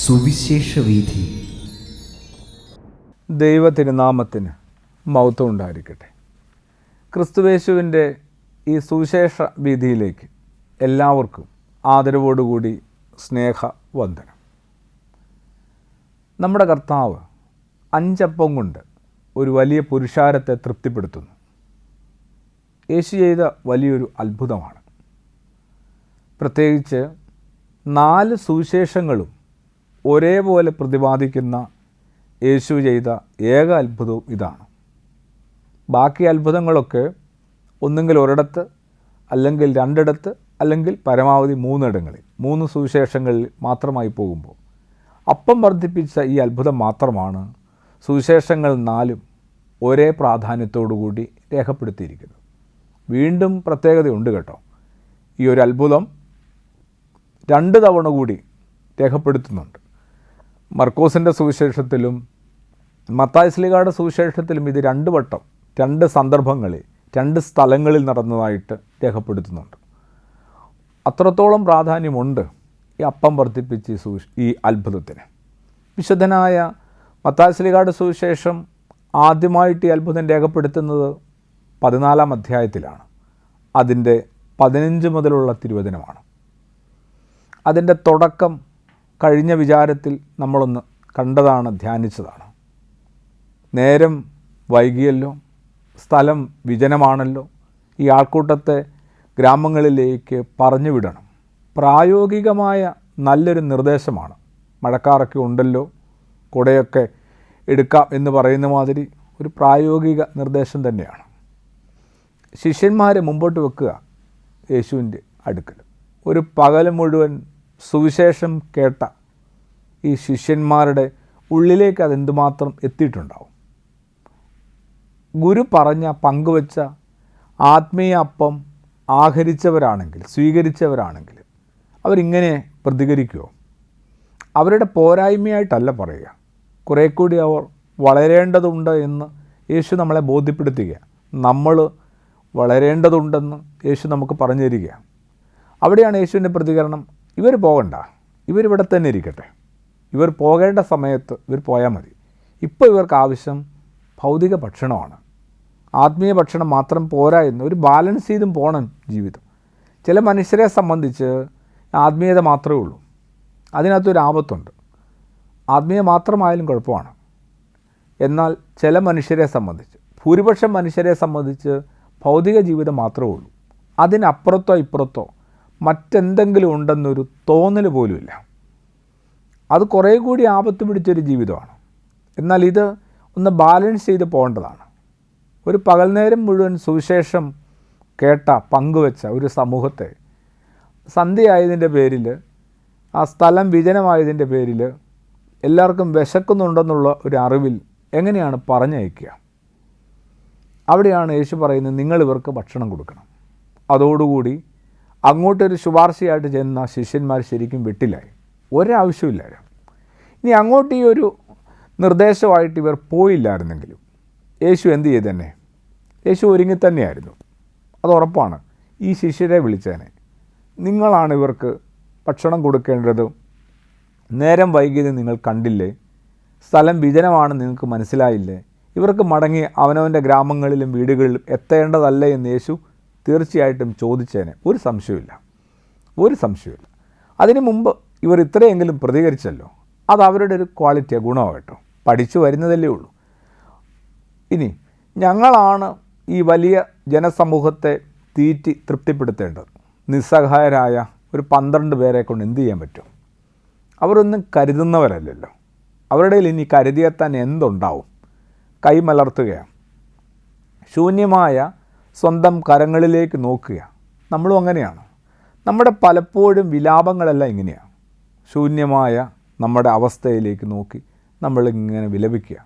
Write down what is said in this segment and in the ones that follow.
സുവിശേഷ വീഥി. ദൈവതിരുനാമത്തിന് മഹത്വം ഉണ്ടായിരിക്കട്ടെ. ക്രിസ്തുവേശുവിൻ്റെ ഈ സുവിശേഷ വീഥിയിലേക്ക് എല്ലാവർക്കും ആദരവോടുകൂടി സ്നേഹവന്ദനം. നമ്മുടെ കർത്താവ് 5 അപ്പം കൊണ്ട് ഒരു വലിയ പുരുഷാരത്തെ തൃപ്തിപ്പെടുത്തുന്നു. യേശു ചെയ്ത വലിയൊരു അത്ഭുതമാണ്. പ്രത്യേകിച്ച് 4 സുവിശേഷങ്ങളും ഒരേപോലെ പ്രതിപാദിക്കുന്ന യേശു ചെയ്ത ഏക അത്ഭുതവും ഇതാണ്. ബാക്കി അത്ഭുതങ്ങളൊക്കെ ഒന്നുകിൽ ഒരിടത്ത്, അല്ലെങ്കിൽ 2 ഇടത്ത്, അല്ലെങ്കിൽ പരമാവധി 3 ഇടങ്ങളിൽ, 3 സുവിശേഷങ്ങളിൽ മാത്രമായി പോകുമ്പോൾ അപ്പം വർദ്ധിപ്പിച്ച ഈ അത്ഭുതം മാത്രമാണ് സുവിശേഷങ്ങൾ 4 ഒരേ പ്രാധാന്യത്തോടുകൂടി രേഖപ്പെടുത്തിയിരിക്കുന്നത്. വീണ്ടും പ്രത്യേകതയുണ്ട് കേട്ടോ. ഈ ഒരു അത്ഭുതം 2 തവണ കൂടി രേഖപ്പെടുത്തുന്നുണ്ട്. മർക്കോസിൻ്റെ സുവിശേഷത്തിലും മത്തായി ശ്ലീഹായുടെ സുവിശേഷത്തിലും ഇത് 2 വട്ടം 2 സന്ദർഭങ്ങളിൽ 2 സ്ഥലങ്ങളിൽ നടന്നതായിട്ട് രേഖപ്പെടുത്തുന്നുണ്ട്. അത്രത്തോളം പ്രാധാന്യമുണ്ട് ഈ അപ്പം വർദ്ധിപ്പിച്ച് ഈ അത്ഭുതത്തിന്. വിശുദ്ധനായ മത്തായി ശ്ലീഹായുടെ സുവിശേഷം ആദ്യമായിട്ട് ഈ അത്ഭുതം രേഖപ്പെടുത്തുന്നത് 14-ാം അധ്യായത്തിലാണ്. അതിൻ്റെ 15 മുതലുള്ള തിരുവചനമാണ്. അതിൻ്റെ തുടക്കം കഴിഞ്ഞ വിചാരത്തിൽ നമ്മളൊന്ന് കണ്ടതാണ്, ധ്യാനിച്ചതാണ്. നേരം വൈകിയല്ലോ, സ്ഥലം വിജനമാണല്ലോ, ഈ ആൾക്കൂട്ടത്തെ ഗ്രാമങ്ങളിലേക്ക് പറഞ്ഞു വിടണം. പ്രായോഗികമായ നല്ലൊരു നിർദ്ദേശമാണ്. മഴക്കാറൊക്കെ ഉണ്ടല്ലോ, കുടയൊക്കെ എടുക്കാം എന്ന് പറയുന്ന മാതിരി ഒരു പ്രായോഗിക നിർദ്ദേശം തന്നെയാണ്. ശിഷ്യന്മാരെ മുമ്പോട്ട് വെക്കുക യേശുവിൻ്റെ അടുക്കൽ. ഒരു പകൽ മുഴുവൻ സുവിശേഷം കേട്ട ഈ ശിഷ്യന്മാരുടെ ഉള്ളിലേക്ക് അതെന്തുമാത്രം എത്തിയിട്ടുണ്ടാവും. ഗുരു പറഞ്ഞ പങ്കുവച്ച ആത്മീയ അപ്പം ആഹരിച്ചവരാണെങ്കിൽ, സ്വീകരിച്ചവരാണെങ്കിൽ അവരിങ്ങനെ പ്രതികരിക്കുമോ? അവരുടെ പോരായ്മയായിട്ടല്ല പറയുക, കുറേ കൂടി അവർ വളരേണ്ടതുണ്ട് എന്ന് യേശു നമ്മളെ ബോധ്യപ്പെടുത്തുക. നമ്മൾ വളരേണ്ടതുണ്ടെന്ന് യേശു നമുക്ക് പറഞ്ഞു തരിക. അവിടെയാണ് യേശുവിൻ്റെ പ്രതികരണം. ഇവർ പോകണ്ട, ഇവരിവിടെ തന്നെ ഇരിക്കട്ടെ. ഇവർ പോകേണ്ട സമയത്ത് ഇവർ പോയാൽ മതി. ഇപ്പോൾ ഇവർക്ക് ആവശ്യം ഭൗതിക ഭക്ഷണമാണ്. ആത്മീയ ഭക്ഷണം മാത്രം പോരാ എന്ന് ഒരു ബാലൻസ് ചെയ്തും പോകണം ജീവിതം. ചില മനുഷ്യരെ സംബന്ധിച്ച് ആത്മീയത മാത്രമേ ഉള്ളൂ. അതിനകത്തൊരു ആപത്തുണ്ട്. ആത്മീയ മാത്രമായാലും കുഴപ്പമാണ്. എന്നാൽ ചില മനുഷ്യരെ സംബന്ധിച്ച്, ഭൂരിപക്ഷം മനുഷ്യരെ സംബന്ധിച്ച് ഭൗതിക ജീവിതം മാത്രമേ ഉള്ളൂ. അതിനപ്പുറത്തോ ഇപ്പുറത്തോ മറ്റെന്തെങ്കിലും ഉണ്ടെന്നൊരു തോന്നൽ പോലുമില്ല. അത് കുറേ കൂടി ആപത്ത് പിടിച്ചൊരു ജീവിതമാണ്. എന്നാൽ ഇത് ഒന്ന് ബാലൻസ് ചെയ്ത് പോകേണ്ടതാണ്. ഒരു പകൽ നേരം മുഴുവൻ സുവിശേഷം കേട്ട, പങ്കുവെച്ച ഒരു സമൂഹത്തെ സന്ധ്യയായതിൻ്റെ പേരിൽ, ആ സ്ഥലം വിജനമായതിൻ്റെ പേരിൽ എല്ലാവർക്കും വിശക്കുന്നുണ്ടെന്നുള്ള ഒരു അറിവിൽ എങ്ങനെയാണ് പറഞ്ഞയക്കുക? അവിടെയാണ് യേശു പറയുന്നത്, നിങ്ങൾ ഇവർക്ക് ഭക്ഷണം കൊടുക്കണം. അതോടുകൂടി അങ്ങോട്ടൊരു ശുപാർശയായിട്ട് ചെന്ന ശിഷ്യന്മാർ ശരിക്കും വെട്ടിലായി. ഒരാവശ്യമില്ലായിരുന്നു. ഇനി അങ്ങോട്ട് ഈ ഒരു നിർദ്ദേശമായിട്ട് ഇവർ പോയില്ലായിരുന്നെങ്കിലും യേശു എന്ത് ചെയ്തന്നെ? യേശു ഒരുങ്ങിത്തന്നെയായിരുന്നു. അത് ഉറപ്പാണ്. ഈ ശിഷ്യരെ വിളിച്ചേനെ, നിങ്ങളാണ് ഇവർക്ക് ഭക്ഷണം കൊടുക്കേണ്ടത്. നേരം വൈകിയത് നിങ്ങൾ കണ്ടില്ലേ? സ്ഥലം വിജനമാണ് നിങ്ങൾക്ക് മനസ്സിലായില്ലേ? ഇവർക്ക് മടങ്ങി അവനവൻ്റെ ഗ്രാമങ്ങളിലും വീടുകളിലും എത്തേണ്ടതല്ലേ എന്ന് യേശു തീർച്ചയായിട്ടും ചോദിച്ചേനെ. ഒരു സംശയമില്ല. അതിനു മുമ്പ് ഇവർ ഇത്രയെങ്കിലും പ്രതികരിച്ചല്ലോ. അത് അവരുടെ ഒരു ക്വാളിറ്റിയോ ഗുണമോ കേട്ടോ. പഠിച്ചു വരുന്നതല്ലേ ഉള്ളൂ. ഇനി ഞങ്ങളാണ് ഈ വലിയ ജനസമൂഹത്തെ തൃപ്തിപ്പെടുത്തേണ്ടത്. നിസ്സഹായരായ ഒരു 12 പേരെ കൊണ്ട് എന്ത് ചെയ്യാൻ പറ്റും? അവരൊന്നും കരുതുന്നവരല്ലല്ലോ. അവരുടെ ഇനി കരുതിയെത്താൻ എന്തുണ്ടാവും? കൈമലർത്തുകയാണ്. ശൂന്യമായ സ്വന്തം കരങ്ങളിലേക്ക് നോക്കുക. നമ്മളും അങ്ങനെയാണ്. നമ്മുടെ പലപ്പോഴും വിലാപങ്ങളെല്ലാം ഇങ്ങനെയാണ്. ശൂന്യമായ നമ്മുടെ അവസ്ഥയിലേക്ക് നോക്കി നമ്മളിങ്ങനെ വിലപിക്കുക.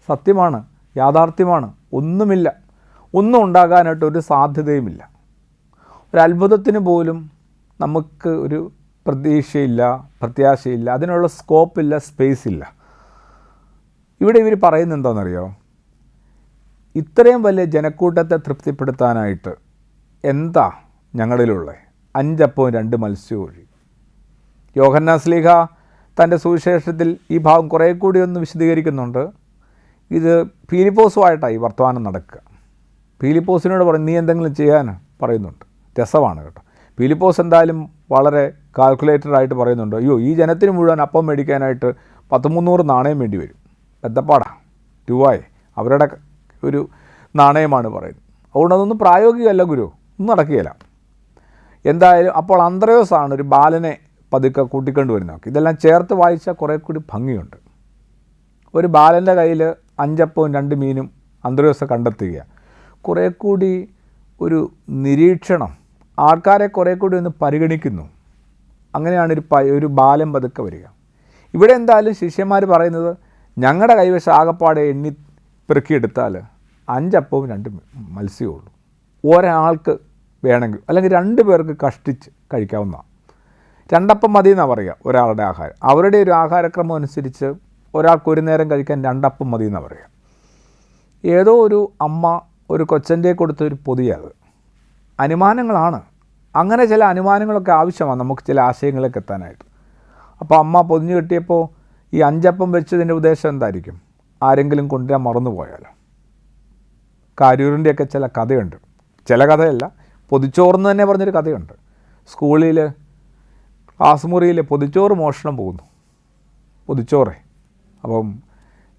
സത്യമാണ്, യാഥാർത്ഥ്യമാണ്. ഒന്നുമില്ല, ഒന്നും ഉണ്ടാകാനായിട്ടൊരു സാധ്യതയുമില്ല. ഒരു അത്ഭുതത്തിന് പോലും നമുക്ക് ഒരു പ്രത്യാശയില്ല, അതിനുള്ള സ്കോപ്പില്ല, സ്പേസ് ഇല്ല. ഇവിടെ ഇവർ പറയുന്നത് എന്താണെന്നറിയോ? ഇത്രയും വലിയ ജനക്കൂട്ടത്തെ തൃപ്തിപ്പെടുത്താനായിട്ട് എന്താ ഞങ്ങളിലുള്ള 5 അപ്പവും 2 മത്സ്യവും ഒഴി. യോഹന്നാൻ ശ്ലീഹ തൻ്റെ സുവിശേഷത്തിൽ ഈ ഭാഗം കുറേ കൂടി ഒന്ന് വിശദീകരിക്കുന്നുണ്ട്. ഇത് ഫിലിപ്പോസുമായിട്ടാണ് ഈ വർത്തമാനം നടക്കുക. ഫിലിപ്പോസിനോട് പറയും നീ എന്തെങ്കിലും ചെയ്യാൻ പറയുന്നുണ്ട്. രസമാണ് കേട്ടോ. ഫിലിപ്പോസ് എന്തായാലും വളരെ കാൽക്കുലേറ്റഡായിട്ട് പറയുന്നുണ്ട്, അയ്യോ ഈ ജനത്തിന് മുഴുവൻ അപ്പം മേടിക്കാനായിട്ട് 100-300 നാണയം വേണ്ടി വരും, ബദ്ധപ്പാടാ, രൂപയെ അവരുടെ ഒരു നാണയമാണ് പറയുന്നത്. അതുകൊണ്ട് അതൊന്നും പ്രായോഗികമല്ല ഗുരു, ഒന്നും നടക്കുകയില്ല. എന്തായാലും അപ്പോൾ അന്ത്രയോസാണ് ഒരു ബാലനെ പതുക്കെ കൂട്ടിക്കൊണ്ട് വരുന്നത്. ഇതെല്ലാം ചേർത്ത് വായിച്ചാൽ കുറേ കൂടി ഭംഗിയുണ്ട്. ഒരു ബാലൻ്റെ കയ്യിൽ 5 അപ്പവും 2 മീനും അന്ത്രയോസ് കണ്ടെത്തുക, കുറേ കൂടി ഒരു നിരീക്ഷണം, ആൾക്കാരെ കുറേ കൂടി ഒന്ന് പരിഗണിക്കുന്നു. അങ്ങനെയാണ് ഒരു ബാലൻ പതുക്കെ വരിക. ഇവിടെ എന്തായാലും ശിഷ്യന്മാർ പറയുന്നത് ഞങ്ങളുടെ കൈവശം ആകപ്പാടെ എണ്ണി പെറുക്കിയെടുത്താൽ 5 അപ്പവും 2 മത്സ്യമേ ഉള്ളൂ, ഒരാൾക്ക് വേണമെങ്കിൽ, അല്ലെങ്കിൽ 2 പേർക്ക് കഷ്ടിച്ച് കഴിക്കാവുന്നതാണ്. 2 അപ്പം മതി എന്നാണ് പറയുക ഒരാളുടെ ആഹാരം. അവരുടെ ഒരു ആഹാരക്രമം അനുസരിച്ച് ഒരാൾക്ക് ഒരു നേരം കഴിക്കാൻ 2 അപ്പം മതി എന്നാണ് പറയുക. ഏതോ ഒരു അമ്മ ഒരു കൊച്ചൻ്റെ കൊടുത്തൊരു പൊതിയത് അനുമാനങ്ങളാണ്. അങ്ങനെ ചില അനുമാനങ്ങളൊക്കെ ആവശ്യമാണ് നമുക്ക് ചില ആശയങ്ങളിലേക്ക് എത്താനായിട്ട്. അപ്പോൾ അമ്മ പൊതിഞ്ഞു കിട്ടിയപ്പോൾ ഈ 5 അപ്പം വെച്ചതിൻ്റെ ഉദ്ദേശം എന്തായിരിക്കും? ആരെങ്കിലും കൊണ്ടുവരാൻ മറന്നു പോയാലോ? കാരൂരിൻ്റെയൊക്കെ ചില കഥയുണ്ട്, ചില കഥയല്ല, പൊതിച്ചോറെന്ന് തന്നെ പറഞ്ഞൊരു കഥയുണ്ട്. സ്കൂളിൽ ക്ലാസ് മുറിയിൽ പൊതിച്ചോറ് മോഷണം പോകുന്നു, പൊതിച്ചോറേ. അപ്പം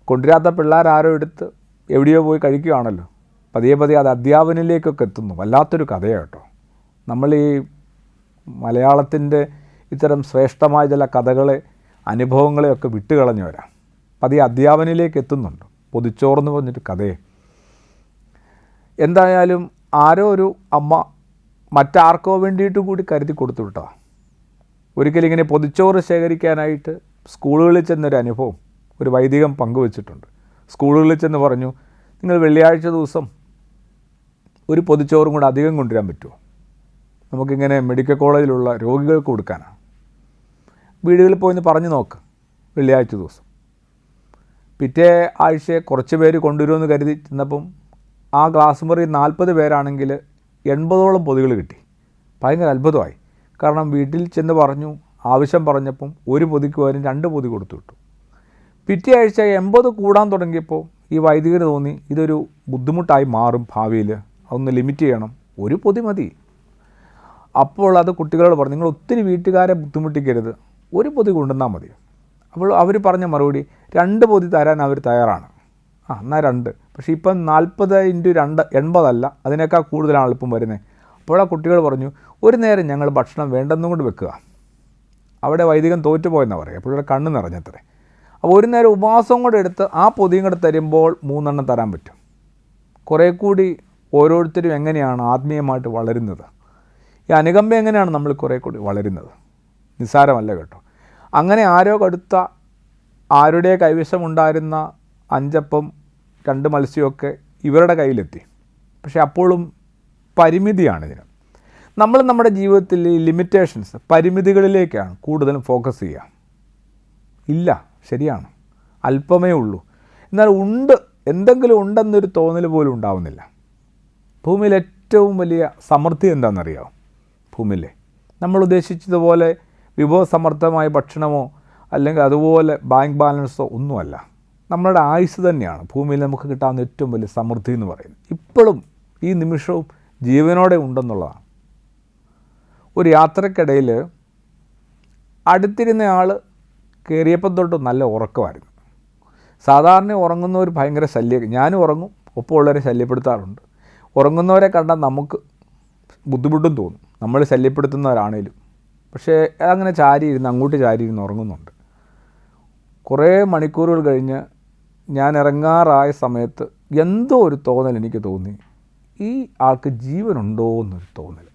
കൊണ്ടുവരാത്ത പിള്ളേരാരോ എടുത്ത് എവിടെയോ പോയി കഴിക്കുകയാണല്ലോ. പതിയെ പതിയെ അത് അധ്യാപനയിലേക്കൊക്കെ എത്തുന്നു. വല്ലാത്തൊരു കഥയാണ് കേട്ടോ. നമ്മൾ ഈ മലയാളത്തിൻ്റെ ഇത്തരം ശ്രേഷ്ഠമായ ചില കഥകളെ അനുഭവങ്ങളെയൊക്കെ വിട്ടുകളഞ്ഞവരാ. പതിയെ അധ്യാപനയിലേക്ക് എത്തുന്നുണ്ട്. പൊതിച്ചോറെന്ന് പറഞ്ഞിട്ട് കഥയെ. എന്തായാലും ആരോ ഒരു അമ്മ മറ്റാർക്കോ വേണ്ടിയിട്ട് കൂടി കരുതി കൊടുത്തു വിട്ടോ. ഒരിക്കലും ഇങ്ങനെ പൊതിച്ചോറ് ശേഖരിക്കാനായിട്ട് സ്കൂളുകളിൽ ചെന്നൊരു അനുഭവം ഒരു വൈദികൻ പങ്കുവച്ചിട്ടുണ്ട്. സ്കൂളുകളിൽ ചെന്ന് പറഞ്ഞു, നിങ്ങൾ വെള്ളിയാഴ്ച ദിവസം ഒരു പൊതിച്ചോറും കൂടെ അധികം കൊണ്ടുവരാൻ പറ്റുമോ? നമുക്കിങ്ങനെ മെഡിക്കൽ കോളേജിലുള്ള രോഗികൾക്ക് കൊടുക്കാനാണ്. വീടുകളിൽ പോയിന്ന് പറഞ്ഞു നോക്ക് വെള്ളിയാഴ്ച ദിവസം. പിറ്റേ ആഴ്ച കുറച്ച് പേര് കൊണ്ടുവരുമെന്ന് കരുതി ചെന്നപ്പം ആ ക്ലാസ് മുറി 40 പേരാണെങ്കിൽ 80ഓളം പൊതികൾ കിട്ടി. ഭയങ്കര അത്ഭുതമായി. കാരണം വീട്ടിൽ ചെന്ന് പറഞ്ഞു, ആവശ്യം പറഞ്ഞപ്പം ഒരു പൊതിക്ക് പകരം 2 പൊതി കൊടുത്തു വിട്ടു. പിറ്റേ ആഴ്ച 80 കൂടാൻ തുടങ്ങിയപ്പോൾ ഈ വൈദികർ തോന്നി ഇതൊരു ബുദ്ധിമുട്ടായി മാറും, ഭാവിയിൽ അതൊന്ന് ലിമിറ്റ് ചെയ്യണം, ഒരു പൊതി മതി. അപ്പോൾ അത് കുട്ടികളോട് പറഞ്ഞു, നിങ്ങൾ ഒത്തിരി വീട്ടുകാരെ ബുദ്ധിമുട്ടിക്കരുത്, ഒരു പൊതി കൊണ്ടുവന്നാൽ മതി. അപ്പോൾ അവർ പറഞ്ഞ മറുപടി 2 പൊതി തരാൻ അവർ തയ്യാറാണ്. എന്നാൽ 2, പക്ഷേ ഇപ്പം 40 × 2 80 അല്ല, അതിനേക്കാൾ കൂടുതലാണ് ഇപ്പം വരുന്നത്. അപ്പോൾ ആ കുട്ടികൾ പറഞ്ഞു, ഒരു നേരം ഞങ്ങൾ ഭക്ഷണം വേണ്ടെന്നും കൊണ്ട് വെക്കുക. അവിടെ വൈദികൻ തോറ്റുപോയെന്നാണ് പറയുക. അപ്പോൾ ഇവിടെ കണ്ണ് നിറഞ്ഞത്രേ. അപ്പോൾ ഒരു നേരം ഉപവാസം കൂടെ എടുത്ത് ആ പൊതിയും കൂടെ തരുമ്പോൾ 3 എണ്ണം തരാൻ പറ്റും. കുറേ കൂടി ഓരോരുത്തരും എങ്ങനെയാണ് ആത്മീയമായിട്ട് വളരുന്നത്, ഈ അനുകമ്പ എങ്ങനെയാണ് നമ്മൾ കുറേ കൂടി വളരുന്നത്, നിസ്സാരമല്ല കേട്ടോ. അങ്ങനെ ആരോ കൊടുത്ത ആരുടെ കൈവശമുണ്ടായിരുന്ന 5 അപ്പം 2 മത്സ്യമൊക്കെ ഇവരുടെ കയ്യിലെത്തി. പക്ഷേ അപ്പോഴും പരിമിതിയാണ് ഇതിന്. നമ്മൾ നമ്മുടെ ജീവിതത്തിൽ ഈ ലിമിറ്റേഷൻസ്, പരിമിതികളിലേക്കാണ് കൂടുതലും ഫോക്കസ് ചെയ്യുക. ഇല്ല, ശരിയാണ്, അല്പമേ ഉള്ളൂ. എന്നാൽ ഉണ്ട്, എന്തെങ്കിലും ഉണ്ടെന്നൊരു തോന്നൽ പോലും ഉണ്ടാവുന്നില്ല. ഭൂമിയിൽ ഏറ്റവും വലിയ സമൃദ്ധി എന്താണെന്നറിയാമോ? ഭൂമിയിലെ നമ്മൾ ഉദ്ദേശിച്ചതുപോലെ വിഭവസമൃദ്ധമായ ഭക്ഷണമോ അല്ലെങ്കിൽ അതുപോലെ ബാങ്ക് ബാലൻസോ ഒന്നുമല്ല. നമ്മളുടെ ആയുസ് തന്നെയാണ് ഭൂമിയിൽ നമുക്ക് കിട്ടാവുന്ന ഏറ്റവും വലിയ സമൃദ്ധി എന്ന് പറയുന്നത്. ഇപ്പോഴും ഈ നിമിഷവും ജീവനോടെ ഉണ്ടെന്നുള്ളതാണ്. ഒരു യാത്രക്കിടയിൽ അടുത്തിരുന്ന ആൾ കയറിയപ്പം തൊട്ട് നല്ല ഉറക്കമായിരുന്നു. സാധാരണ ഉറങ്ങുന്നവർ ഭയങ്കര ശല്യം, ഞാനും ഉറങ്ങും, ഒപ്പം ഉള്ളവരെ ശല്യപ്പെടുത്താറുണ്ട്. ഉറങ്ങുന്നവരെ കണ്ടാൽ നമുക്ക് ബുദ്ധിമുട്ടും തോന്നും, നമ്മൾ ശല്യപ്പെടുത്തുന്നവരാണേലും. പക്ഷേ അതങ്ങനെ ചാരിയിരുന്ന് അങ്ങോട്ട് ചാരിയിരുന്ന് ഉറങ്ങുന്നുണ്ട്. കുറേ മണിക്കൂറുകൾ കഴിഞ്ഞ് ഞാൻ ഇറങ്ങാറായ സമയത്ത് എന്തോ ഒരു തോന്നൽ എനിക്ക് തോന്നി, ഈ ആൾക്ക് ജീവനുണ്ടോ എന്നൊരു തോന്നൽ.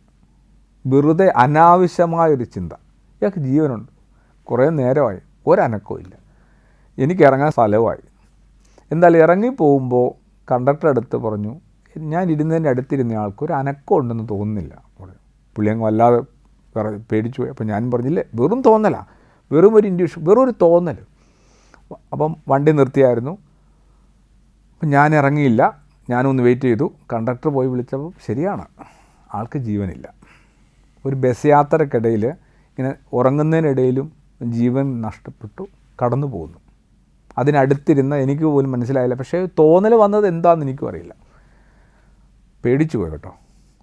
വെറുതെ അനാവശ്യമായൊരു ചിന്ത, ഇയാൾക്ക് ജീവനുണ്ട്. കുറേ നേരമായി, ഒരനക്കവും ഇല്ല. എനിക്ക് ഇറങ്ങാൻ സ്ഥലമായി. എന്തായാലും ഇറങ്ങിപ്പോകുമ്പോൾ കണ്ടക്ടർ അടുത്ത് പറഞ്ഞു, ഞാൻ ഇരുന്നതിൻ്റെ അടുത്തിരുന്ന ആൾക്ക് ഒരു അനക്കം ഉണ്ടെന്ന് തോന്നുന്നില്ല. പുള്ളി അങ്ങ് വല്ലാതെ പേടിച്ചു പോയി. അപ്പോൾ ഞാൻ പറഞ്ഞില്ലേ, വെറും തോന്നലാണ്, വെറും ഒരു ഇൻഡ്യൂഷൻ, വെറും ഒരു തോന്നൽ. അപ്പം വണ്ടി നിർത്തിയായിരുന്നു. അപ്പം ഞാൻ ഇറങ്ങിയില്ല, ഞാനൊന്ന് വെയിറ്റ് ചെയ്തു. കണ്ടക്ടർ പോയി വിളിച്ചപ്പോൾ ശരിയാണ്, ആൾക്ക് ജീവനില്ല. ഒരു ബസ് യാത്രക്കിടയിൽ ഇങ്ങനെ ഉറങ്ങുന്നതിനിടയിലും ജീവൻ നഷ്ടപ്പെട്ടു കടന്നു പോകുന്നു. അതിനടുത്തിരുന്ന എനിക്ക് പോലും മനസ്സിലായില്ല. പക്ഷേ തോന്നൽ വന്നത് എന്താണെന്ന് എനിക്കും അറിയില്ല. പേടിച്ചു പോയി കേട്ടോ.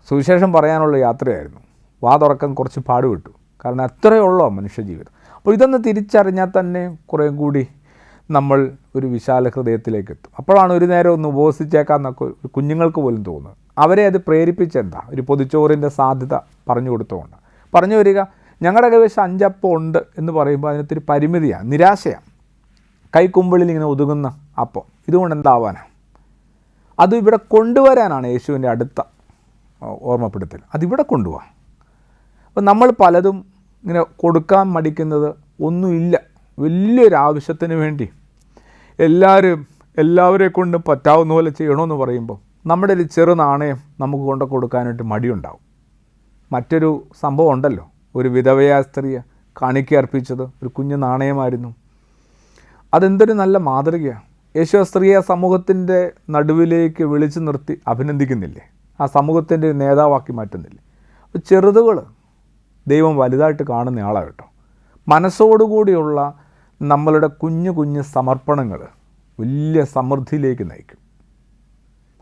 സുവിശേഷം പറയാനുള്ള യാത്രയായിരുന്നു. വാ തുറക്കാൻ കുറച്ച് പാടുപെട്ടു. കാരണം അത്രയുള്ളോ മനുഷ്യജീവിതം. അപ്പോൾ ഇതൊന്ന് തിരിച്ചറിഞ്ഞാൽ തന്നെ കുറേ കൂടി നമ്മൾ ഒരു വിശാല ഹൃദയത്തിലേക്ക് എത്തും. അപ്പോഴാണ് ഒരു നേരം ഒന്ന് ഉപവസിച്ചേക്കാന്നൊക്കെ കുഞ്ഞുങ്ങൾക്ക് പോലും തോന്നുന്നത്. അവരെ അത് പ്രേരിപ്പിച്ചെന്താ, ഒരു പൊതിച്ചോറിൻ്റെ സാധ്യത പറഞ്ഞു കൊടുത്തുകൊണ്ട് പറഞ്ഞു വരിക, ഞങ്ങളുടെ കൈവശം 5 അപ്പം ഉണ്ട് എന്ന് പറയുമ്പോൾ അതിനകത്തൊരു പരിമിതിയാണ്, നിരാശയാണ്. കൈക്കുമ്പിളിൽ ഇങ്ങനെ ഒതുങ്ങുന്ന അപ്പം ഇതുകൊണ്ട് എന്താവാനാണ്? അതും ഇവിടെ കൊണ്ടുവരാനാണ് യേശുവിൻ്റെ അടുത്ത ഓർമ്മപ്പെടുത്തൽ. അതിവിടെ കൊണ്ടുപോകാം. അപ്പം നമ്മൾ പലതും ഇങ്ങനെ കൊടുക്കാൻ മടിക്കുന്നത് ഒന്നുമില്ല, വലിയൊരു ആവശ്യത്തിന് വേണ്ടി എല്ലാവരെ കൊണ്ടും പറ്റാവുന്ന പോലെ ചെയ്യണമെന്ന് പറയുമ്പോൾ നമ്മുടെ ഒരു ചെറു നാണയം നമുക്ക് കൊണ്ട് കൊടുക്കാനായിട്ട് മടിയുണ്ടാവും. മറ്റൊരു സംഭവം ഉണ്ടല്ലോ, ഒരു വിധവയായ സ്ത്രീയെ കാണിക്ക അർപ്പിച്ചത് ഒരു കുഞ്ഞു നാണയമായിരുന്നു. അതെന്തൊരു നല്ല മാതൃകയാണ്. യേശു ആ സ്ത്രീയെ സമൂഹത്തിൻ്റെ നടുവിലേക്ക് വിളിച്ചു നിർത്തി അഭിനന്ദിക്കുന്നില്ലേ? ആ സമൂഹത്തിൻ്റെ നേതാവാക്കി മാറ്റുന്നില്ലേ? അപ്പോൾ ചെറുതുകൾ ദൈവം വലുതായിട്ട് കാണുന്ന ആളാണ് കേട്ടോ. മനസ്സോടുകൂടിയുള്ള നമ്മളുടെ കുഞ്ഞു കുഞ്ഞു സമർപ്പണങ്ങൾ വലിയ സമൃദ്ധിയിലേക്ക് നയിക്കും.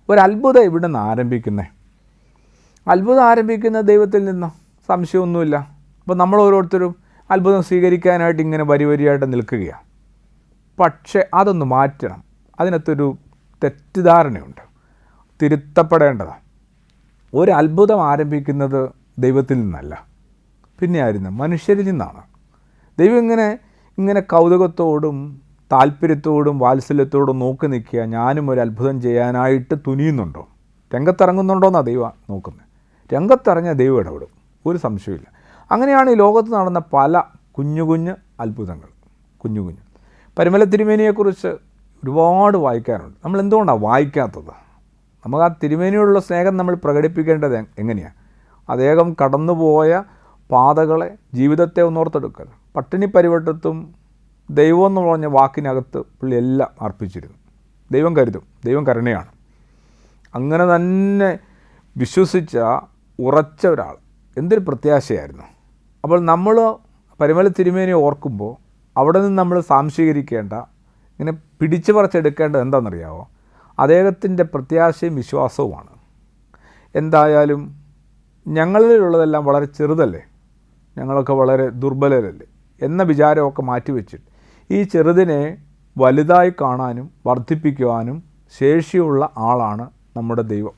ഒരത്ഭുതം ഇവിടെ നിന്ന് ആരംഭിക്കുന്നത്, അത്ഭുതം ആരംഭിക്കുന്ന ദൈവത്തിൽ നിന്ന് സംശയമൊന്നുമില്ല. അപ്പോൾ നമ്മൾ ഓരോരുത്തരും അത്ഭുതം സ്വീകരിക്കാനായിട്ട് ഇങ്ങനെ വരിയായിട്ട് നിൽക്കുകയാണ്. പക്ഷേ അതൊന്ന് മാറ്റണം. അതിനകത്തൊരു തെറ്റിദ്ധാരണയുണ്ട്, തിരുത്തപ്പെടേണ്ടതാണ്. ഒരു അത്ഭുതം ആരംഭിക്കുന്നത് ദൈവത്തിൽ നിന്നല്ല, പിന്നെ ആയിരുന്നു മനുഷ്യരിൽ നിന്നാണ്. ദൈവം ഇങ്ങനെ കൗതുകത്തോടും താല്പര്യത്തോടും വാത്സല്യത്തോടും നോക്കി നിൽക്കുക, ഞാനും ഒരു അത്ഭുതം ചെയ്യാനായിട്ട് തുനിയുന്നുണ്ടോ, രംഗത്തിറങ്ങുന്നുണ്ടോയെന്നാണ് ദൈവം നോക്കുന്നത്. രംഗത്തിറങ്ങിയ ദൈവം ഇടപെടും, ഒരു സംശയമില്ല. അങ്ങനെയാണ് ഈ ലോകത്ത് നടന്ന പല കുഞ്ഞു കുഞ്ഞു അത്ഭുതങ്ങൾ. കുഞ്ഞു പരിമല തിരുമേനിയെക്കുറിച്ച് ഒരുപാട് വായിക്കാനുണ്ട്. നമ്മൾ എന്തുകൊണ്ടാണ് വായിക്കാത്തത്? നമുക്ക് ആ തിരുമേനിയോടുള്ള സ്നേഹം നമ്മൾ പ്രകടിപ്പിക്കേണ്ടത് എങ്ങനെയാണ്? അദ്ദേഹം കടന്നുപോയ പാതകളെ, ജീവിതത്തെ ഒന്നോർത്തെടുക്കൽ. പട്ടിണി പരിവട്ടത്തും ദൈവം എന്ന് പറഞ്ഞ വാക്കിനകത്ത് പുള്ളി എല്ലാം അർപ്പിച്ചിരുന്നു. ദൈവം കരുതും, ദൈവം കരുണയാണ്. അങ്ങനെ തന്നെ വിശ്വസിച്ച ഉറച്ച ഒരാൾ, എന്തൊരു പ്രത്യാശയായിരുന്നു. അപ്പോൾ നമ്മൾ പരിമല തിരുമേനിയെ ഓർക്കുമ്പോൾ അവിടെ നിന്ന് നമ്മൾ സാംശീകരിക്കേണ്ട, ഇങ്ങനെ പിടിച്ചു പറിച്ചെടുക്കേണ്ടത് എന്താണെന്നറിയാമോ? അദ്ദേഹത്തിൻ്റെ പ്രത്യാശയും വിശ്വാസവുമാണ്. എന്തായാലും ഞങ്ങളിലുള്ളതെല്ലാം വളരെ ചെറുതല്ലേ, ഞങ്ങളൊക്കെ വളരെ ദുർബലരല്ലേ എന്ന വിചാരമൊക്കെ മാറ്റിവെച്ചിട്ട് ഈ ചെറുതിനെ വലുതായി കാണാനും വർദ്ധിപ്പിക്കുവാനും ശേഷിയുള്ള ആളാണ് നമ്മുടെ ദൈവം.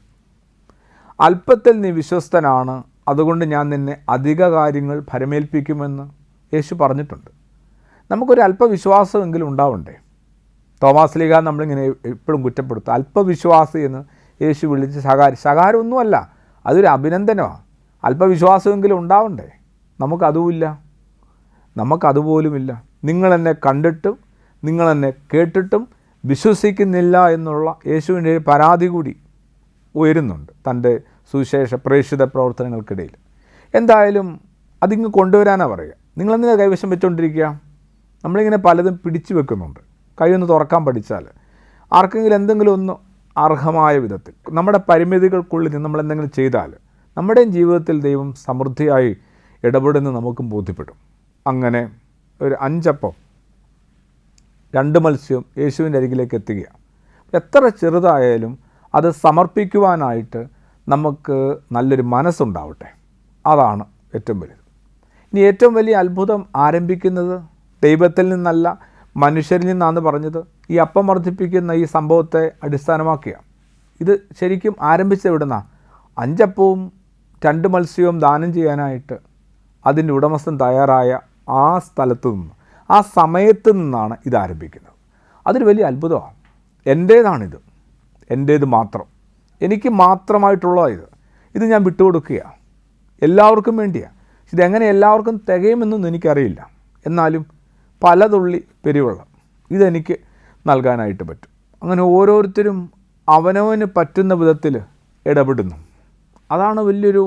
അല്പത്തിൽ നീ വിശ്വസ്തനാണ്, അതുകൊണ്ട് ഞാൻ നിന്നെ അധിക കാര്യങ്ങൾ ഭരമേൽപ്പിക്കുമെന്ന് യേശു പറഞ്ഞിട്ടുണ്ട്. നമുക്കൊരു അല്പവിശ്വാസമെങ്കിലും ഉണ്ടാവണ്ടേ? തോമാസ് ലീഗ നമ്മളിങ്ങനെ എപ്പോഴും കുറ്റപ്പെടുത്തും, അല്പവിശ്വാസി എന്ന് യേശു വിളിച്ച് ശകാരമൊന്നുമല്ല, അതൊരു അഭിനന്ദനമാണ്. അല്പവിശ്വാസമെങ്കിലും ഉണ്ടാവണ്ടേ? നമുക്കതുമില്ല, നമുക്കതുപോലുമില്ല. നിങ്ങളെന്നെ കണ്ടിട്ടും നിങ്ങളെന്നെ കേട്ടിട്ടും വിശ്വസിക്കുന്നില്ല എന്നുള്ള യേശുവിൻ്റെ പരാതി കൂടി ഉയരുന്നുണ്ട് തൻ്റെ സുവിശേഷ പ്രേക്ഷിത പ്രവർത്തനങ്ങൾക്കിടയിൽ. എന്തായാലും അതിങ്ങ് കൊണ്ടുവരാനാണ് പറയുക. നിങ്ങളെന്തിനാ കൈവശം വെച്ചുകൊണ്ടിരിക്കുക? നമ്മളിങ്ങനെ പലതും പിടിച്ചു വെക്കുന്നുണ്ട്. കൈയൊന്ന് തുറക്കാൻ പഠിച്ചാൽ ആർക്കെങ്കിലും എന്തെങ്കിലും ഒന്ന് അർഹമായ വിധത്തിൽ നമ്മുടെ പരിമിതികൾക്കുള്ളിൽ നിന്ന് നമ്മളെന്തെങ്കിലും ചെയ്താൽ നമ്മുടെയും ജീവിതത്തിൽ ദൈവം സമൃദ്ധിയായി ഇടപെടുന്ന നമുക്കും ബോധ്യപ്പെടും. അങ്ങനെ ഒരു 5 അപ്പം 2 മത്സ്യവും യേശുവിൻ്റെ അരികിലേക്ക് എത്തുകയാണ്. എത്ര ചെറുതായാലും അത് സമർപ്പിക്കുവാനായിട്ട് നമുക്ക് നല്ലൊരു മനസ്സുണ്ടാവട്ടെ. അതാണ് ഏറ്റവും വലുത്. ഇനി ഏറ്റവും വലിയ അത്ഭുതം ആരംഭിക്കുന്നത് ദൈവത്തിൽ നിന്നല്ല, മനുഷ്യരിൽ നിന്നാണ് പറഞ്ഞത്. ഈ അപ്പം വർദ്ധിപ്പിക്കുന്ന ഈ സംഭവത്തെ അടിസ്ഥാനമാക്കിയാണ്. ഇത് ശരിക്കും ആരംഭിച്ചത് എവിടുന്ന? 5 അപ്പവും 2 മത്സ്യവും ദാനം ചെയ്യാനായിട്ട് അതിൻ്റെ ഉടമസ്ഥൻ തയ്യാറായ ആ സ്ഥലത്തു നിന്ന്, ആ സമയത്ത് നിന്നാണ് ഇത് ആരംഭിക്കുന്നത്. അതൊരു വലിയ അത്ഭുതമാണ്. എൻ്റേതാണിത്, എൻ്റേത് മാത്രം, എനിക്ക് മാത്രമായിട്ടുള്ള ഇത് ഞാൻ വിട്ടുകൊടുക്കുകയാണ്. എല്ലാവർക്കും വേണ്ടിയാണ്. ഇതെങ്ങനെ എല്ലാവർക്കും തികയുമെന്നൊന്നും എനിക്കറിയില്ല. എന്നാലും പലതുള്ളി പെരുവെള്ളം ഇതെനിക്ക് നൽകാനായിട്ട് പറ്റും. അങ്ങനെ ഓരോരുത്തരും അവനവന് പറ്റുന്ന വിധത്തിൽ ഇടപെടുന്നു. അതാണ് വലിയൊരു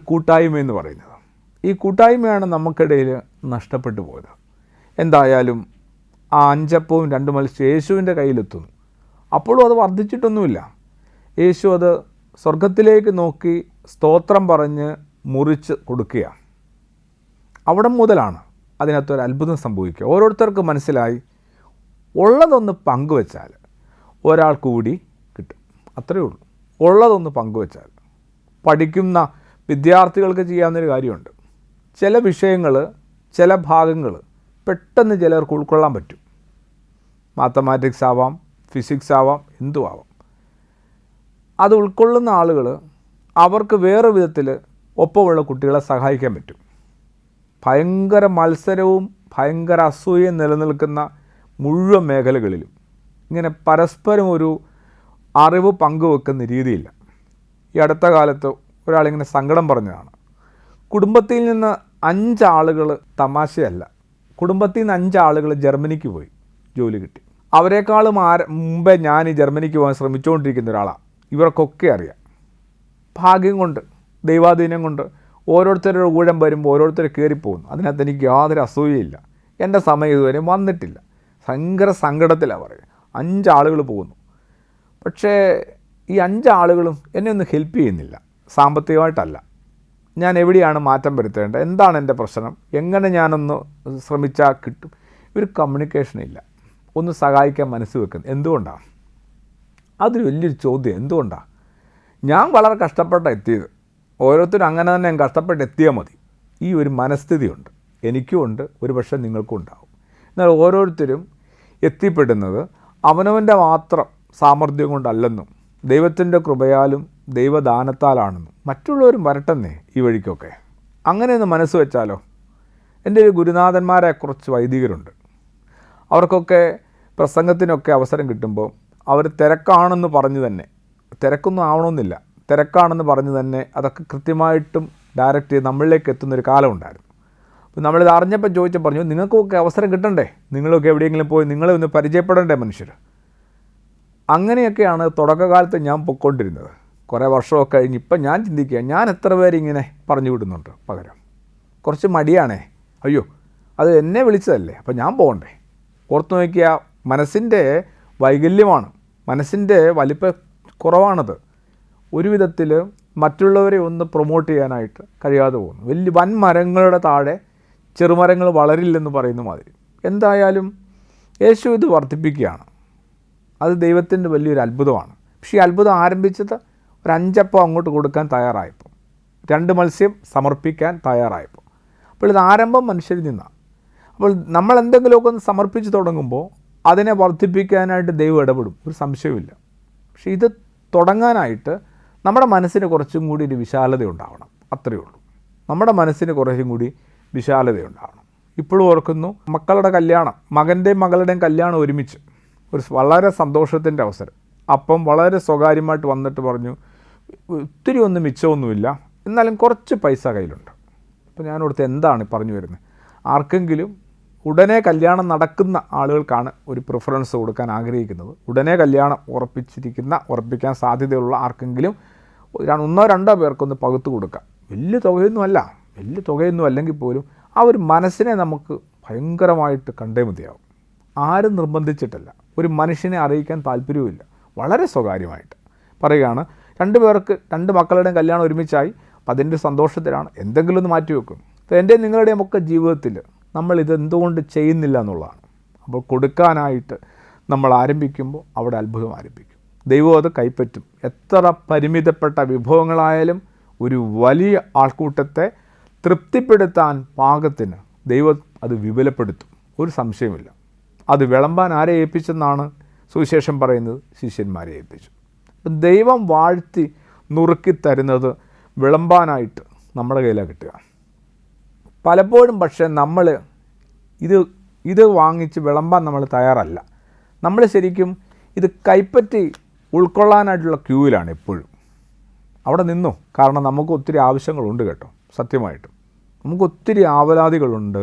കൂട്ടായ്മ എന്ന് പറയുന്നത്. ഈ കൂട്ടായ്മയാണ് നമുക്കിടയിൽ നഷ്ടപ്പെട്ടു പോയത്. എന്തായാലും ആ 5 അപ്പവും 2 മത്സ്യവും യേശുവിൻ്റെ കയ്യിലെത്തുന്നു. അപ്പോഴും അത് വർദ്ധിച്ചിട്ടൊന്നുമില്ല. യേശു അത് സ്വർഗത്തിലേക്ക് നോക്കി സ്തോത്രം പറഞ്ഞ് മുറിച്ച് കൊടുക്കുകയാണ്. അവിടെ മുതലാണ് അതിനകത്തൊരു അത്ഭുതം സംഭവിക്കുക. ഓരോരുത്തർക്കും മനസ്സിലായി ഉള്ളതൊന്ന് പങ്കുവെച്ചാൽ ഒരാൾ കൂടി കിട്ടും. അത്രയേ ഉള്ളൂ. ഉള്ളതൊന്ന് പങ്കുവെച്ചാൽ. പഠിക്കുന്ന വിദ്യാർത്ഥികൾക്ക് ചെയ്യാവുന്നൊരു കാര്യമുണ്ട്. ചില വിഷയങ്ങൾ, ചില ഭാഗങ്ങൾ പെട്ടെന്ന് ചിലർക്ക് ഉൾക്കൊള്ളാൻ പറ്റും. മാത്തമാറ്റിക്സ് ആവാം, ഫിസിക്സ് ആവാം, എന്തും ആവാം. അത് ഉൾക്കൊള്ളുന്ന ആളുകൾ അവർക്ക് വേറെ വിധത്തിൽ ഒപ്പമുള്ള കുട്ടികളെ സഹായിക്കാൻ പറ്റും. ഭയങ്കര മത്സരവും ഭയങ്കര അസൂയയും നിലനിൽക്കുന്ന മുഴുവൻ മേഖലകളിലും ഇങ്ങനെ പരസ്പരം ഒരു അറിവ് പങ്കുവെക്കുന്ന രീതിയില്ല. ഈ അടുത്ത കാലത്ത് ഒരാളിങ്ങനെ സങ്കടം പറഞ്ഞതാണ്. കുടുംബത്തിൽ നിന്ന് 5 ആളുകൾ, തമാശയല്ല, കുടുംബത്തിൽ നിന്ന് 5 ആളുകൾ ജർമ്മനിക്ക് പോയി, ജോലി കിട്ടി. അവരെക്കാളും മുമ്പേ ഞാൻ ഈ ജർമ്മനിക്ക് പോകാൻ ശ്രമിച്ചുകൊണ്ടിരിക്കുന്ന ഒരാളാണ്. ഇവർക്കൊക്കെ അറിയാം. ഭാഗ്യം കൊണ്ട്, ദൈവാധീനം കൊണ്ട് ഓരോരുത്തരുടെ ഊഴം വരുമ്പോൾ ഓരോരുത്തർ കയറിപ്പോകുന്നു. അതിനകത്ത് എനിക്ക് യാതൊരു അസൂയയില്ല. എൻ്റെ സമയം ഇതുവരെ വന്നിട്ടില്ല. ഭയങ്കര സങ്കടത്തിലാണ് പറയുക. 5 ആളുകൾ പോകുന്നു. പക്ഷേ ഈ 5 ആളുകളും എന്നെ ഒന്ന് ഹെൽപ്പ് ചെയ്യുന്നില്ല. സാമ്പത്തികമായിട്ടല്ല. ഞാൻ എവിടെയാണ് മാറ്റം വരുത്തേണ്ടത്, എന്താണ് എൻ്റെ പ്രശ്നം, എങ്ങനെ ഞാനൊന്ന് ശ്രമിച്ചാൽ കിട്ടും. ഒരു കമ്മ്യൂണിക്കേഷനില്ല. ഒന്ന് സഹായിക്കാൻ മനസ്സ് വെക്കുന്നത് എന്തുകൊണ്ടാണ്? അതൊരു വലിയൊരു ചോദ്യം. എന്തുകൊണ്ടാണ്? ഞാൻ വളരെ കഷ്ടപ്പെട്ടാണ് എത്തിയത്. ഓരോരുത്തരും അങ്ങനെ തന്നെ കഷ്ടപ്പെട്ട് എത്തിയാൽ മതി. ഈ ഒരു മനസ്ഥിതിയുണ്ട്, എനിക്കുമുണ്ട്, ഒരു പക്ഷേ നിങ്ങൾക്കും ഉണ്ടാവും. എന്നാൽ ഓരോരുത്തരും എത്തിപ്പെടുന്നത് അവനവൻ്റെ മാത്രം സാമർഥ്യം കൊണ്ടല്ലെന്നും ദൈവത്തിൻ്റെ കൃപയാലും ദൈവദാനത്താലാണെന്നും മറ്റുള്ളവരും വരട്ടെന്നേ ഈ വഴിക്കൊക്കെ. അങ്ങനെയൊന്ന് മനസ്സ് വെച്ചാലോ. എൻ്റെ ഒരു ഗുരുനാഥന്മാരെ കുറച്ച് വൈദികരുണ്ട്. അവർക്കൊക്കെ പ്രസംഗത്തിനൊക്കെ അവസരം കിട്ടുമ്പോൾ അവർ തിരക്കാണെന്ന് പറഞ്ഞു തന്നെ, തിരക്കൊന്നും ആവണമെന്നില്ല, തിരക്കാണെന്ന് പറഞ്ഞു തന്നെ അതൊക്കെ കൃത്യമായിട്ടും ഡയറക്റ്റ് ചെയ്ത് നമ്മളിലേക്ക് എത്തുന്നൊരു കാലമുണ്ടായിരുന്നു. അപ്പോൾ നമ്മളിത് അറിഞ്ഞപ്പോൾ ചോദിച്ചാൽ പറഞ്ഞു, നിങ്ങൾക്കൊക്കെ അവസരം കിട്ടണ്ടേ, നിങ്ങളൊക്കെ എവിടെയെങ്കിലും പോയി നിങ്ങളെ ഒന്ന് പരിചയപ്പെടണ്ടേ മനുഷ്യർ. അങ്ങനെയൊക്കെയാണ് തുടക്കകാലത്ത് ഞാൻ പൊയ്ക്കൊണ്ടിരുന്നത്. കുറേ വർഷമൊക്കെ കഴിഞ്ഞ് ഇപ്പം ഞാൻ ചിന്തിക്കുക, ഞാൻ എത്ര പേര് ഇങ്ങനെ പറഞ്ഞു വിടുന്നുണ്ട്. പകരം കുറച്ച് മടിയാണേ. അയ്യോ, അത് എന്നെ വിളിച്ചതല്ലേ, അപ്പോൾ ഞാൻ പോകണ്ടേ. ഓർത്ത് നോക്കിയാൽ മനസ്സിൻ്റെ വൈകല്യമാണ്, മനസ്സിൻ്റെ വലിപ്പ കുറവാണത്. ഒരു വിധത്തിൽ മറ്റുള്ളവരെ ഒന്ന് പ്രൊമോട്ട് ചെയ്യാനായിട്ട് കഴിയാതെ പോകുന്നു. വലിയ വൻ മരങ്ങളുടെ താഴെ ചെറുമരങ്ങൾ വളരില്ലെന്ന് പറയുന്ന മാതിരി. എന്തായാലും യേശു ഇത് വർദ്ധിപ്പിക്കുകയാണ്. അത് ദൈവത്തിൻ്റെ വലിയൊരു അത്ഭുതമാണ്. പക്ഷേ ഈ അത്ഭുതം ആരംഭിച്ചത് ഒരു 5 അപ്പം അങ്ങോട്ട് കൊടുക്കാൻ തയ്യാറായപ്പോൾ, 2 മത്സ്യം സമർപ്പിക്കാൻ തയ്യാറായപ്പോൾ. അപ്പോൾ ഇത് ആരംഭം മനുഷ്യരിൽ നിന്നാണ്. അപ്പോൾ നമ്മൾ എന്തെങ്കിലുമൊക്കെ ഒന്ന് സമർപ്പിച്ച് തുടങ്ങുമ്പോൾ അതിനെ വർദ്ധിപ്പിക്കാനായിട്ട് ദൈവം ഇടപെടും, ഒരു സംശയവുമില്ല. പക്ഷേ ഇത് തുടങ്ങാനായിട്ട് നമ്മുടെ മനസ്സിന് കുറച്ചും കൂടി ഒരു വിശാലത ഉണ്ടാവണം. അത്രയേ ഉള്ളൂ. നമ്മുടെ മനസ്സിന് കുറച്ചും കൂടി വിശാലതയുണ്ടാവണം. ഇപ്പോഴും ഓർക്കുന്നു, മക്കളുടെ കല്യാണം, മകൻ്റെയും മകളുടെയും കല്യാണം ഒരുമിച്ച്, ഒരു വളരെ സന്തോഷത്തിൻ്റെ അവസരം. അപ്പം വളരെ സ്വകാര്യമായിട്ട് വന്നിട്ട് പറഞ്ഞു, ഒത്തിരി ഒന്നും മിച്ചമൊന്നുമില്ല, എന്നാലും കുറച്ച് പൈസ കയ്യിലുണ്ട്. അപ്പോൾ ഞാനോടത്ത് എന്താണ് പറഞ്ഞു വരുന്നത്? ആർക്കെങ്കിലും ഉടനെ കല്യാണം നടക്കുന്ന ആളുകൾക്കാണ് ഒരു പ്രിഫറൻസ് കൊടുക്കാൻ ആഗ്രഹിക്കുന്നത്. ഉടനെ കല്യാണം ഉറപ്പിക്കാൻ സാധ്യതയുള്ള ആർക്കെങ്കിലും 1-2 പേർക്കൊന്ന് പകുത്ത് കൊടുക്കാം. വലിയ തുകയൊന്നും അല്ലെങ്കിൽ പോലും ആ ഒരു മനസ്സിനെ നമുക്ക് ഭയങ്കരമായിട്ട് കണ്ടേ മതിയാവും. ആരും നിർബന്ധിച്ചിട്ടല്ല, ഒരു മനുഷ്യനെ അറിയിക്കാൻ താല്പര്യവുമില്ല. വളരെ സ്വകാര്യമായിട്ട് പറയുകയാണ്, 2 പേർക്ക് 2 മക്കളുടെയും കല്യാണം ഒരുമിച്ചായി, അപ്പം അതിൻ്റെ സന്തോഷത്തിലാണ് എന്തെങ്കിലും ഒന്ന് മാറ്റി വെക്കും. അപ്പോൾ എൻ്റെ നിങ്ങളുടെയും ഒക്കെ ജീവിതത്തിൽ നമ്മളിതെന്തുകൊണ്ട് ചെയ്യുന്നില്ല എന്നുള്ളതാണ്. അപ്പോൾ കൊടുക്കാനായിട്ട് നമ്മൾ ആരംഭിക്കുമ്പോൾ അവിടെ അത്ഭുതം ആരംഭിക്കും. ദൈവം അത് കൈപ്പറ്റും. എത്ര പരിമിതപ്പെട്ട വിഭവങ്ങളായാലും ഒരു വലിയ ആൾക്കൂട്ടത്തെ തൃപ്തിപ്പെടുത്താൻ പാകത്തിന് ദൈവം അത് വിപുലപ്പെടുത്തും, ഒരു സംശയമില്ല. അത് വിളമ്പാൻ ആരെ ഏൽപ്പിച്ചെന്നാണ് സുവിശേഷം പറയുന്നത്? ശിഷ്യന്മാരെ ഏൽപ്പിച്ചു. അപ്പം ദൈവം വാഴ്ത്തി നുറുക്കി തരുന്നത് വിളമ്പാനായിട്ട് നമ്മുടെ കയ്യിലാണ് കിട്ടുക. പലപ്പോഴും പക്ഷേ നമ്മൾ ഇത് വാങ്ങിച്ച് വിളമ്പാൻ നമ്മൾ തയ്യാറല്ല. നമ്മൾ ശരിക്കും ഇത് കൈപ്പറ്റി ഉൾക്കൊള്ളാനായിട്ടുള്ള ക്യൂവിലാണ് എപ്പോഴും. അവിടെ നിന്നു. കാരണം നമുക്ക് ഒത്തിരി ആവശ്യങ്ങളുണ്ട് കേട്ടോ, സത്യമായിട്ടും. നമുക്ക് ഒത്തിരി ആവലാതികളുണ്ട്,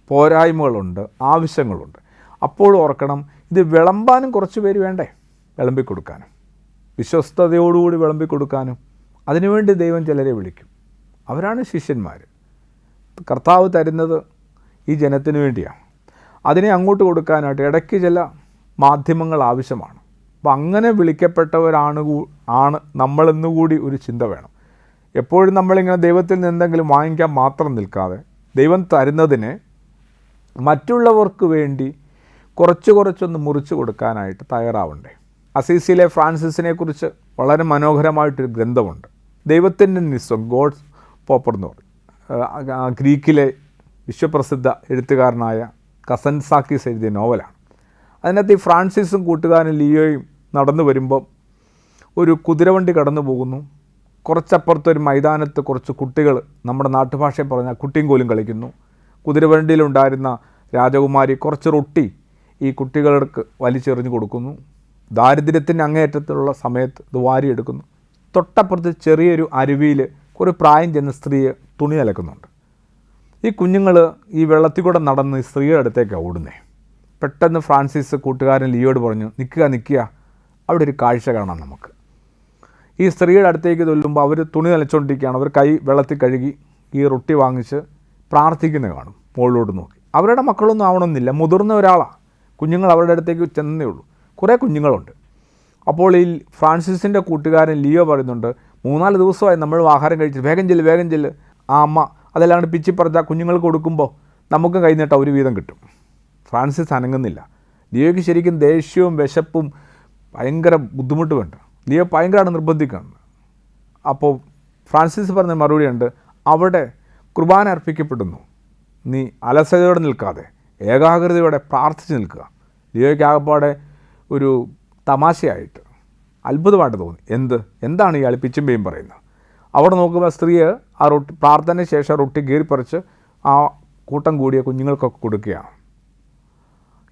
പോരായ്മകളുണ്ട്, ആവശ്യങ്ങളുണ്ട്. അപ്പോഴും ഓർക്കണം, ഇത് വിളമ്പാനും കുറച്ച് പേര് വേണ്ടേ, വിളമ്പിക്കൊടുക്കാനും, വിശ്വസ്തയോടുകൂടി വിളമ്പിക്കൊടുക്കാനും. അതിനുവേണ്ടി ദൈവം ചിലരെ വിളിക്കും. അവരാണ് ശിഷ്യന്മാർ. കർത്താവ് തരുന്നത് ഈ ജനത്തിന് വേണ്ടിയാണ്. അതിനെ അങ്ങോട്ട് കൊടുക്കാനായിട്ട് ഇടയ്ക്ക് ചില മാധ്യമങ്ങൾ ആവശ്യമാണ്. അപ്പം അങ്ങനെ വിളിക്കപ്പെട്ടവരാണ് നമ്മളെന്നുകൂടി ഒരു ചിന്ത വേണം. എപ്പോഴും നമ്മളിങ്ങനെ ദൈവത്തിൽ നിന്ന് എന്തെങ്കിലും വാങ്ങിക്കാൻ മാത്രം നിൽക്കാതെ ദൈവം തരുന്നതിനെ മറ്റുള്ളവർക്ക് വേണ്ടി കുറച്ചൊന്ന് മുറിച്ച് കൊടുക്കാനായിട്ട് തയ്യാറാവണ്ടേ? അസീസിയിലെ ഫ്രാൻസിസിനെക്കുറിച്ച് വളരെ മനോഹരമായിട്ടൊരു ഗ്രന്ഥമുണ്ട്, ദൈവത്തിൻ്റെ നിസ്വം, ഗോഡ്സ് പോപ്പർ എന്ന് പറയും. ഗ്രീക്കിലെ വിശ്വപ്രസിദ്ധ എഴുത്തുകാരനായ കസൻസാക്കിസ് എഴുതിയ നോവലാണ്. അതിനകത്ത് ഈ ഫ്രാൻസിസും കൂട്ടുകാരൻ ലിയോയും നടന്നു വരുമ്പം ഒരു കുതിരവണ്ടി കടന്നു പോകുന്നു. കുറച്ചപ്പുറത്തൊരു മൈതാനത്ത് കുറച്ച് കുട്ടികൾ, നമ്മുടെ നാട്ടുഭാഷയിൽ പറഞ്ഞാൽ കുട്ടിയും കോലും കളിക്കുന്നു. കുതിരവണ്ടിയിലുണ്ടായിരുന്ന രാജകുമാരി കുറച്ച് റൊട്ടി ഈ കുട്ടികൾക്ക് വലിച്ചെറിഞ്ഞു കൊടുക്കുന്നു. ദാരിദ്ര്യത്തിൻ്റെ അങ്ങേയറ്റത്തിലുള്ള സമയത്ത് ഇത് വാരിയെടുക്കുന്നു. തൊട്ടപ്പുറത്ത് ചെറിയൊരു അരുവിയിൽ ഒരു പ്രായം ചെന്ന സ്ത്രീയെ തുണി അലക്കുന്നുണ്ട്. ഈ കുഞ്ഞുങ്ങൾ ഈ വെള്ളത്തിൽ കൂടെ നടന്ന് ഈ സ്ത്രീയുടെ അടുത്തേക്കാണ് ഓടുന്നത്. പെട്ടെന്ന് ഫ്രാൻസിസ് കൂട്ടുകാരൻ ലിയോട് പറഞ്ഞു, നിൽക്കുക, അവിടെ ഒരു കാഴ്ച കാണാം നമുക്ക്. ഈ സ്ത്രീയുടെ അടുത്തേക്ക് ചെല്ലുമ്പോൾ അവർ തുണി നനച്ചുകൊണ്ടിരിക്കുകയാണ്. അവർ കൈ വെള്ളത്തിൽ കഴുകി ഈ റൊട്ടി വാങ്ങിച്ച് പ്രാർത്ഥിക്കുന്നത് കാണും മുകളിലോട്ട് നോക്കി. അവരുടെ മക്കളൊന്നും ആവണമെന്നില്ല, മുതിർന്ന ഒരാളാണ്. കുഞ്ഞുങ്ങൾ അവരുടെ അടുത്തേക്ക് ചെന്നേ ഉള്ളൂ. കുറേ കുഞ്ഞുങ്ങളുണ്ട്. അപ്പോൾ ഈ ഫ്രാൻസിസിൻ്റെ കൂട്ടുകാരൻ ലിയോ പറയുന്നുണ്ട്, 3-4 ദിവസമായി നമ്മൾ ആഹാരം കഴിച്ചിട്ട്, വേഗം ചെല്ല്. ആ അമ്മ അതല്ലാണ്ട് പിച്ചി പറഞ്ഞാൽ കുഞ്ഞുങ്ങൾക്ക് കൊടുക്കുമ്പോൾ നമുക്കും കൈ നീട്ടാൻ ഒരു വീതം കിട്ടും. ഫ്രാൻസിസ് അനങ്ങുന്നില്ല. ലിയോയ്ക്ക് ശരിക്കും ദേഷ്യവും വിശപ്പും ഭയങ്കര ബുദ്ധിമുട്ടുമുണ്ട്. ലിയോ ഭയങ്കരമാണ് നിർബന്ധിക്കുന്നത്. അപ്പോൾ ഫ്രാൻസിസ് പറഞ്ഞ മറുപടിയുണ്ട്, അവിടെ കുർബാന അർപ്പിക്കപ്പെടുന്നു, നീ അലസതയോടെ നിൽക്കാതെ ഏകാഗ്രതയോടെ പ്രാർത്ഥിച്ച് നിൽക്കുക. ലിയോയ്ക്ക് ആകപ്പാടെ ഒരു തമാശയായിട്ട് അത്ഭുതമായിട്ട് തോന്നി. എന്താണ് ഈ അളിപ്പിച്ചുമ്പയും പറയുന്നത്? അവിടെ നോക്കുമ്പോൾ സ്ത്രീയെ ആ റൊട്ടി പ്രാർത്ഥനയ്ക്ക് ശേഷം റൊട്ടി കീറിപ്പറിച്ച് ആ കൂട്ടം കൂടിയ കുഞ്ഞുങ്ങൾക്കൊക്കെ കൊടുക്കുകയാണ്.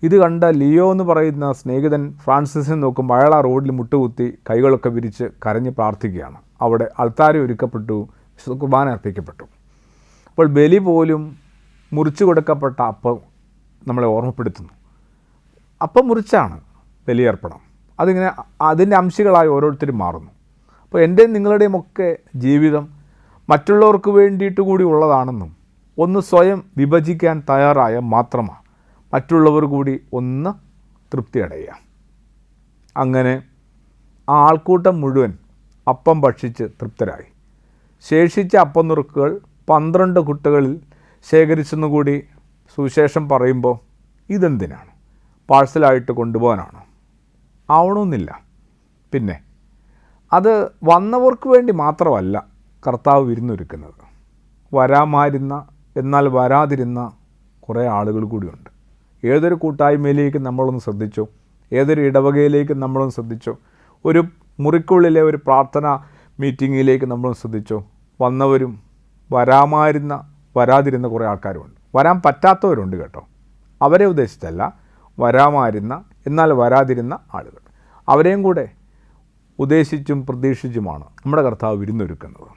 ഇത് കണ്ട ലിയോ എന്ന് പറയുന്ന സ്നേഹിതൻ ഫ്രാൻസിസിനെ നോക്കുമ്പോൾ അയാൾ ആ റോഡിൽ മുട്ടുകുത്തി കൈകളൊക്കെ വിരിച്ച് കരഞ്ഞ് പ്രാർത്ഥിക്കുകയാണ്. അവിടെ അൾത്താര ഒരുക്കപ്പെട്ടു, വിശുദ്ധ കുർബാന അർപ്പിക്കപ്പെട്ടു. അപ്പോൾ ബലി പോലും മുറിച്ചു കൊടുക്കപ്പെട്ട അപ്പം നമ്മളെ ഓർമ്മപ്പെടുത്തുന്നു. അപ്പം മുറിച്ചാണ് ബലിയർപ്പണം. അതിങ്ങനെ അതിൻ്റെ അംശങ്ങളായി ഓരോരുത്തരും മാറുന്നു. അപ്പോൾ എൻ്റെയും നിങ്ങളുടെയും ഒക്കെ ജീവിതം മറ്റുള്ളവർക്ക് വേണ്ടിയിട്ട് കൂടി ഉള്ളതാണെന്നും ഒന്ന് സ്വയം വിഭജിക്കാൻ തയ്യാറായ മാത്രമാണ് മറ്റുള്ളവർ കൂടി ഒന്ന് തൃപ്തി അടയുക. അങ്ങനെ ആ ആൾക്കൂട്ടം മുഴുവൻ അപ്പം ഭക്ഷിച്ച് തൃപ്തരായി. ശേഷിച്ച അപ്പം നുറുക്കുകൾ 12 കുട്ടകളിൽ ശേഖരിച്ചെന്നുകൂടി സുവിശേഷം പറയുമ്പോൾ ഇതെന്തിനാണ്? പാഴ്സലായിട്ട് കൊണ്ടുപോകാനാണോ? ആവണമെന്നില്ല. പിന്നെ അത് വന്നവർക്ക് വേണ്ടി മാത്രമല്ല കർത്താവ് വിരുന്നൊരുക്കുന്നത്. വരാമായിരുന്ന എന്നാൽ വരാതിരുന്ന കുറേ ആളുകൾ കൂടിയുണ്ട്. ഏതൊരു കൂട്ടായ്മയിലേക്ക് നമ്മളൊന്ന് ശ്രദ്ധിച്ചോ, ഏതൊരു ഇടവകയിലേക്ക് നമ്മളൊന്ന് ശ്രദ്ധിച്ചോ, ഒരു മുറിക്കുള്ളിലെ ഒരു പ്രാർത്ഥന മീറ്റിങ്ങിലേക്ക് നമ്മളൊന്ന് ശ്രദ്ധിച്ചോ, വന്നവരും വരാതിരുന്ന കുറേ ആൾക്കാരുമുണ്ട്. വരാൻ പറ്റാത്തവരുണ്ട് കേട്ടോ, അവരെ ഉദ്ദേശിച്ചല്ല, വരാമായിരുന്ന എന്നാൽ വരാതിരുന്ന ആളുകൾ. അവരെയും കൂടെ ഉദ്ദേശിച്ചും പ്രതീക്ഷിച്ചുമാണ് നമ്മുടെ കർത്താവ് വിരുന്നൊരുക്കുന്നത്.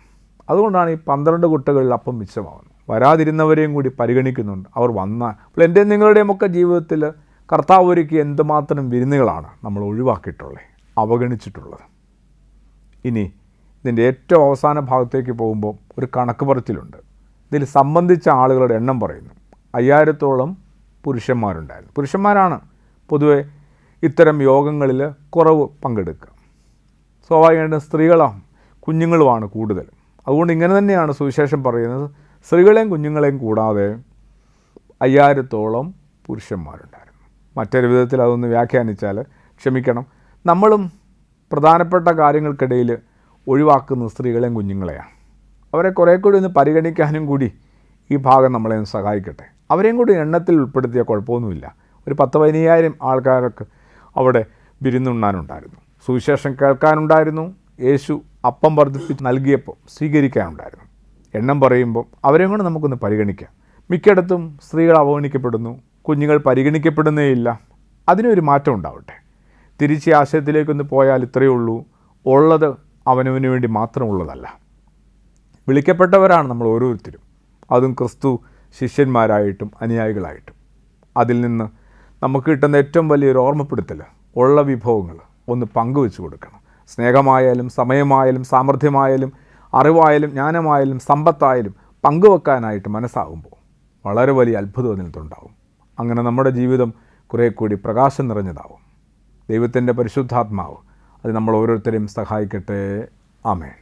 അതുകൊണ്ടാണ് ഈ 12 കുട്ടകളിൽ അപ്പം മിച്ചമാകുന്നത്. വരാതിരുന്നവരെയും കൂടി പരിഗണിക്കുന്നുണ്ട്. അവർ വന്നാൽ അപ്പോൾ എൻ്റെയും നിങ്ങളുടെയും ഒക്കെ ജീവിതത്തിൽ കർത്താവ് ഒരുക്കി എന്തുമാത്രം വിരുന്നുകളാണ് നമ്മൾ ഒഴിവാക്കിയിട്ടുള്ളത്, അവഗണിച്ചിട്ടുള്ളത്. ഇനി ഇതിൻ്റെ ഏറ്റവും അവസാന ഭാഗത്തേക്ക് പോകുമ്പോൾ ഒരു കണക്ക് പറച്ചിലുണ്ട്. ഇതിൽ സംബന്ധിച്ച ആളുകളുടെ എണ്ണം പറയുന്നു. 5000-ഓളം പുരുഷന്മാരുണ്ടായിരുന്നു. പുരുഷന്മാരാണ് പൊതുവെ ഇത്തരം യോഗങ്ങളിൽ കുറവ് പങ്കെടുക്കുക. സ്വാഭാവികമായിട്ടും സ്ത്രീകളാണ്, കുഞ്ഞുങ്ങളുമാണ് കൂടുതൽ. അതുകൊണ്ട് ഇങ്ങനെ തന്നെയാണ് സുവിശേഷം പറയുന്നത്. സ്ത്രീകളെയും കുഞ്ഞുങ്ങളെയും കൂടാതെ 5000-ഓളം പുരുഷന്മാരുണ്ടായിരുന്നു. മറ്റൊരു വിധത്തിൽ അതൊന്ന് വ്യാഖ്യാനിച്ചാൽ ക്ഷമിക്കണം, നമ്മളും പ്രധാനപ്പെട്ട കാര്യങ്ങൾക്കിടയിൽ ഒഴിവാക്കുന്ന സ്ത്രീകളെയും കുഞ്ഞുങ്ങളെയാണ്. അവരെ കുറേ കൂടി ഒന്ന് പരിഗണിക്കാനും കൂടി ഈ ഭാഗം നമ്മളെ ഒന്ന് സഹായിക്കട്ടെ. അവരെയും കൂടി എണ്ണത്തിൽ ഉൾപ്പെടുത്തിയ കുഴപ്പമൊന്നുമില്ല. ഒരു 10,000-15,000 ആൾക്കാർക്ക് അവിടെ വിരുന്നുണ്ണാനുണ്ടായിരുന്നു. സുവിശേഷം കേൾക്കാനുണ്ടായിരുന്നു. യേശു അപ്പം വർദ്ധിപ്പിച്ച് നൽകിയപ്പോൾ സ്വീകരിക്കാനുണ്ടായിരുന്നു. എണ്ണം പറയുമ്പോൾ അവരെയും കൂടെ നമുക്കൊന്ന് പരിഗണിക്കാം. മിക്കയിടത്തും സ്ത്രീകൾ അവഗണിക്കപ്പെടുന്നു, കുഞ്ഞുങ്ങൾ പരിഗണിക്കപ്പെടുന്നേയില്ല. അതിനൊരു മാറ്റം ഉണ്ടാവട്ടെ. തിരിച്ച് ആശയത്തിലേക്കൊന്ന് പോയാൽ ഇത്രയേ ഉള്ളൂ, ഉള്ളത് അവനവന് വേണ്ടി മാത്രമുള്ളതല്ല. വിളിക്കപ്പെട്ടവരാണ് നമ്മൾ ഓരോരുത്തരും, അതും ക്രിസ്തു ശിഷ്യന്മാരായിട്ടും അനുയായികളായിട്ടും. അതിൽ നിന്ന് നമുക്ക് കിട്ടുന്ന ഏറ്റവും വലിയൊരു ഓർമ്മപ്പെടുത്തൽ, ഉള്ള വിഭവങ്ങൾ ഒന്ന് പങ്കുവെച്ച് കൊടുക്കണം. സ്നേഹമായാലും സമയമായാലും സാമർഥ്യമായാലും അറിവായാലും ജ്ഞാനമായാലും സമ്പത്തായാലും പങ്കുവെക്കാനായിട്ട് മനസ്സാകുമ്പോൾ വളരെ വലിയ അത്ഭുതം അതിനകത്തുണ്ടാവും. അങ്ങനെ നമ്മുടെ ജീവിതം കുറേ കൂടി പ്രകാശം നിറഞ്ഞതാവും. ദൈവത്തിൻ്റെ പരിശുദ്ധാത്മാവ് അത് നമ്മൾ ഓരോരുത്തരെയും സഹായിക്കട്ടെ. ആമേൻ.